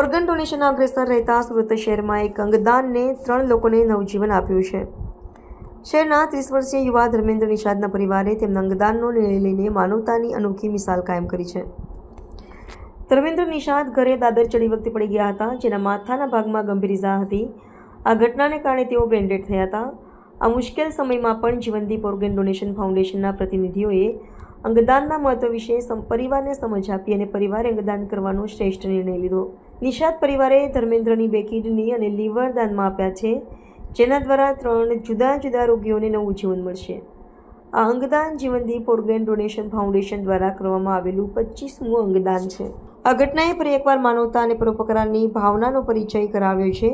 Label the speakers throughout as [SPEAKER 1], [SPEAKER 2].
[SPEAKER 1] Organ ડોનેશનના અગ્રેસર રહેતા સુરત શહેરમાં એક અંગદાનને 3 લોકોને નવજીવન આપ્યું છે. શહેરના 30 વર્ષીય યુવા ધર્મેન્દ્ર નિષાદના પરિવારે તેમના અંગદાનનો નિર્ણય લઈને માનવતાની અનોખી મિસાલ કાયમ કરી છે. ધર્મેન્દ્ર નિષાદ ઘરે દાદર ચડી વખતે પડી ગયા હતા, જેના માથાના ભાગમાં ગંભીર ઇજા હતી. આ ઘટનાને કારણે તેઓ બ્રેન્ડેડ થયા હતા. આ મુશ્કેલ સમયમાં પણ જીવનદીપ ઓર્ગન ડોનેશન ફાઉન્ડેશનના પ્રતિનિધિઓએ અંગદાનના મહત્વ વિશે પરિવારને સમજ આપી અને પરિવારે અંગદાન કરવાનો શ્રેષ્ઠ નિર્ણય લીધો. નિષાદ પરિવારે ધર્મેન્દ્રની 2 કિડની અને લીવર દાનમાં આપ્યા છે, જેના દ્વારા 3 જુદા જુદા રોગીઓને નવું જીવન મળશે. આ અંગદાન જીવનદીપ ઓર્ગન ડોનેશન ફાઉન્ડેશન દ્વારા કરવામાં આવેલું 25મું અંગદાન છે. આ ઘટનાએ ફરી એકવાર માનવતા અને પરોપકારની ભાવનાનો પરિચય કરાવ્યો છે.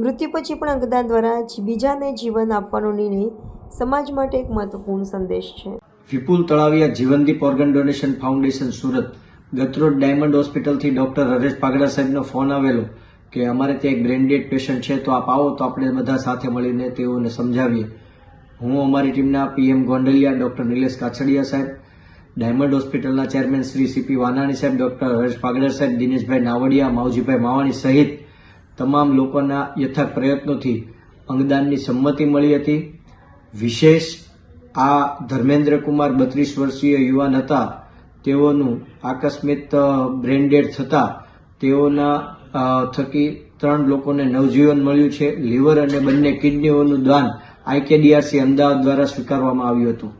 [SPEAKER 1] મૃત્યુ પછી પણ અંગદાન દ્વારા બીજાને જીવન આપવાનો નિર્ણય સમાજ માટે એક મહત્વપૂર્ણ સંદેશ છે.
[SPEAKER 2] Vipul Talaviya Jivandeep organ donation foundation Surat. ગતરોજ ડાયમંડ હોસ્પિટલથી ડોક્ટર હરેશ પાગડા સાહેબનો ફોન આવેલો કે અમારે ત્યાં એક બ્રેન્ડેડ પેશન્ટ છે, તો આપ આવો તો આપણે બધા સાથે મળીને તેઓને સમજાવીએ. હું અમારી ટીમના PM ગોંડલિયા, ડોક્ટર નિલેશ કાછડિયા સાહેબ, ડાયમંડ હોસ્પિટલના ચેરમેન શ્રી CP વાનાણી સાહેબ, ડોક્ટર હરેશ પાગડા સાહેબ, દિનેશભાઈ નાવડિયા, માવજીભાઈ માવાણી સહિત તમામ લોકોના યથાર્થ પ્રયત્નોથી અંગદાનની સંમતિ મળી હતી. વિશેષ આ ધર્મેન્દ્ર કુમાર 32 વર્ષીય યુવાન હતા, તેઓનું આકસ્મિક બ્રેન્ડેડ થતા તેઓના થકી 3 લોકોને નવજીવન મળ્યું છે. લીવર અને બંને કિડનીઓનું દાન IKDRC અમદાવાદ દ્વારા સ્વીકારવામાં આવ્યું હતું.